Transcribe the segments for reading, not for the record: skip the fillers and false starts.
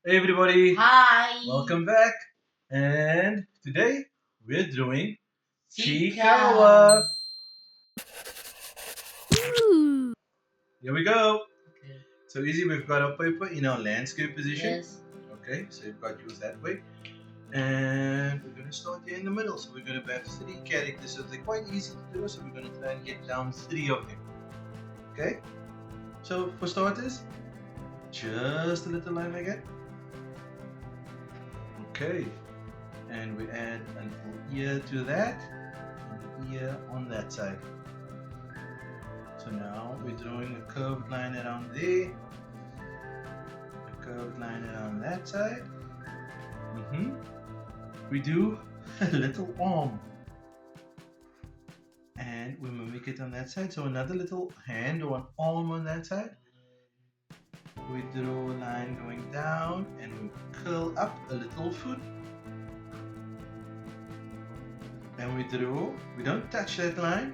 Hey everybody, Hi. welcome back. And today we're doing Chiikawa. Chiikawa. Here we go. Okay. So easy, we've got our paper in our landscape position. Yes. Okay, so you've got yours that way. And we're going to start here in the middle. So we're going to have three characters. So they're quite easy to do. So we're going to try and get down three of them. Okay, so for starters, just a little line like that. Okay, and we add a little ear to that and an ear on that side. So now we're drawing a curved line around there, a curved line around that side. We do a little arm and we mimic it on that side. So another little hand or an arm on that side. We draw a line going down and we curl up a little foot. And we don't touch that line.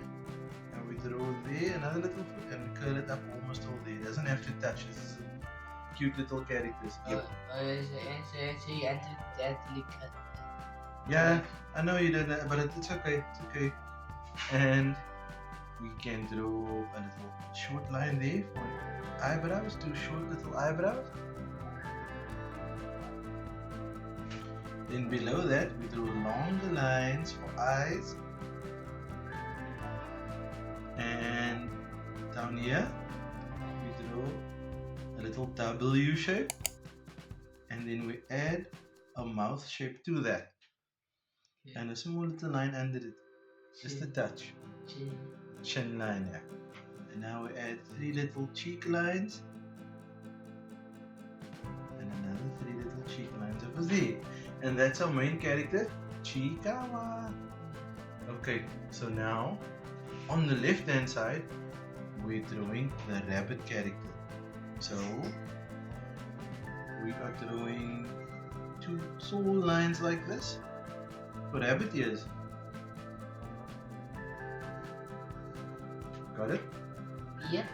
And we draw there another little foot and we curl it up almost all there. It doesn't have to touch. This is cute little characters. Yep. Yeah, I know you did that, but it's okay. It's okay. And we can draw a little short line there for eyebrows, two short little eyebrows. Then below that, we draw longer lines for eyes. And down here, we draw a little W shape. And then we add a mouth shape to that. Yeah. And a small little line under it. Just a touch. Chin line, yeah. And now we add three little cheek lines. And another three little cheek lines over there. And that's our main character, Chiikawa. Okay, so now on the left hand side, we're drawing the rabbit character. So we are drawing two soul lines like this for rabbit ears. Got it? Yep.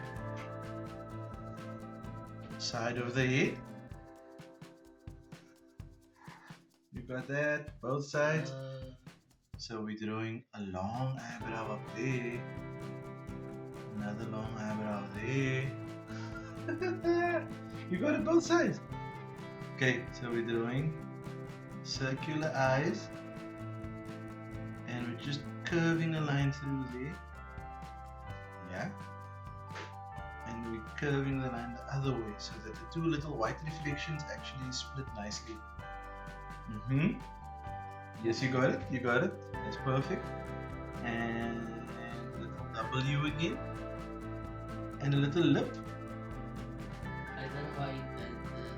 Side of the head. You got that? Both sides. So we're drawing a long eyebrow up there. Another long eyebrow there. You got it both sides. Okay, so we're drawing circular eyes. And we're just curving a line through there. Yeah. And we're curving the line the other way so that the two little white reflections actually split nicely. Yes, you got it. You got it. That's perfect. And a little W again. And a little lip. I don't know why you did this.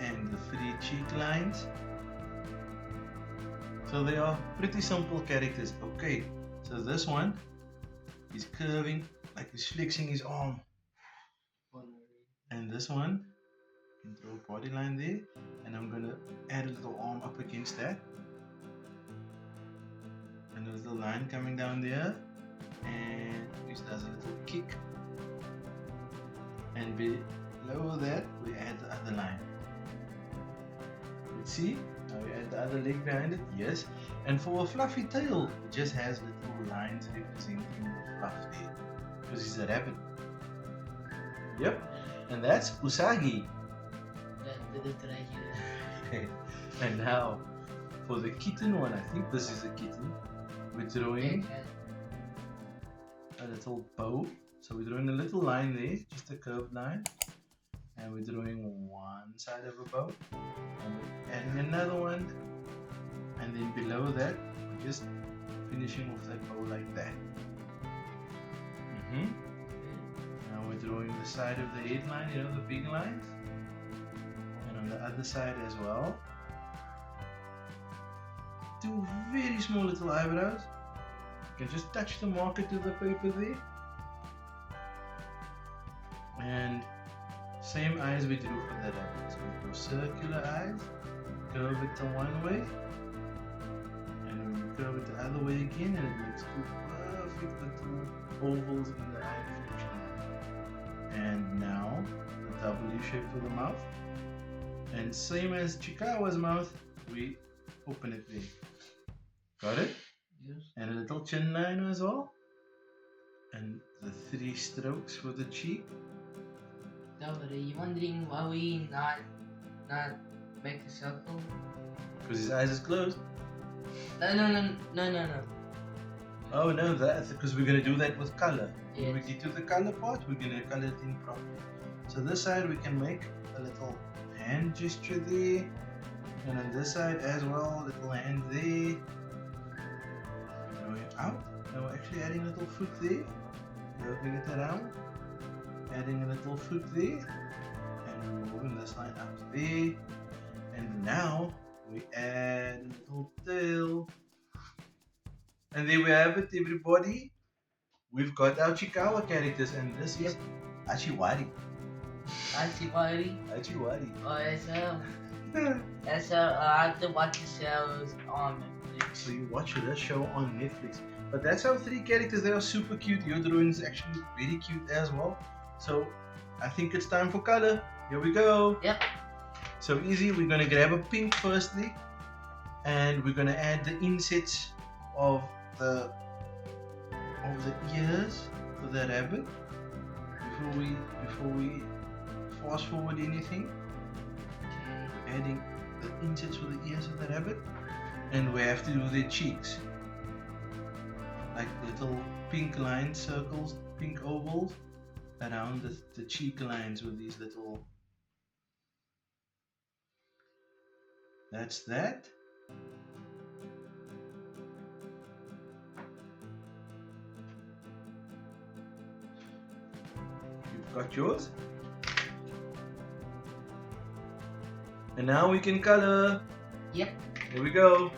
And the three cheek lines. So they are pretty simple characters. Okay, so this one is curving like he's flexing his arm. And this one, you can throw a body line there. And I'm going to add a little arm up against that. And a little line coming down there. And this does a little kick. And below that, we add the other line. Let's see. Now we add the other leg behind it. Yes. And for a fluffy tail, it just has little lines representing the fluff there. Because he's a rabbit. Yep. And that's Usagi. And now for the kitten one, I think this is a kitten. We're drawing a little bow. So we're drawing a little line there, just a curved line. And we're drawing one side of a bow. And we're adding another one. And then below that, we're just finishing off that bow like that. Now we're drawing the side of the head line, you know, the big lines. And on the other side as well. Two very small little eyebrows. You can just touch the marker to the paper there. And same eyes we drew for the rabbit. So we draw circular eyes, curve it to one way, and we curve it the other way again, and it makes two perfect little ovals in the eye reflection. And now the W shape for the mouth. And same as Chiikawa's mouth, we open it there. Got it? Yes. And a little chin line as well. And the 3 strokes for the cheek. Are you wondering why we not make a circle? Because his eyes is closed. No. Oh no, that's because we're going to do that with color. When we Yes. get to the color part, we're going to color it in properly. So this side we can make a little hand gesture there. And on this side as well, little hand there. Going out. And we're actually adding a little foot there. Moving it around. Adding a little foot there. And we're moving this line up there. And now we add a little tail. And there we have it, everybody. We've got our Chiikawa characters, and this is Achiwari. Achiwari. Achiwari. Oh, that's I have to watch the shows on Netflix. So you watch this show on Netflix. But that's our 3 characters. They are super cute. Your drawings actually very cute as well. So I think it's time for color. Here we go. Yep. So easy. We're gonna grab a pink firstly, and we're gonna add the insets of the ears for the rabbit before we fast forward anything. Okay. Adding the insets for the ears of the rabbit, and we have to do their cheeks, like little pink line circles, pink ovals around the cheek lines with these little. That's that. You've got yours. And now we can color. Yep. Here we go.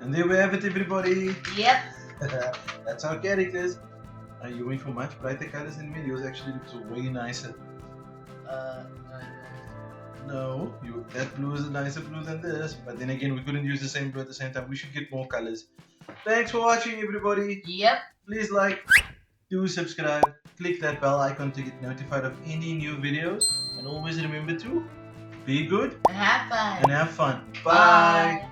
And there we have it, everybody. Yep. That's our characters. You went for much brighter colors than me. Yours actually looks way nicer. No, that blue is a nicer blue than this. But then again, we couldn't use the same blue at the same time. We should get more colors. Thanks for watching, everybody. Yep. Please like, do subscribe, click that bell icon to get notified of any new videos. And always remember to be good Have fun. and have fun. Bye. Bye.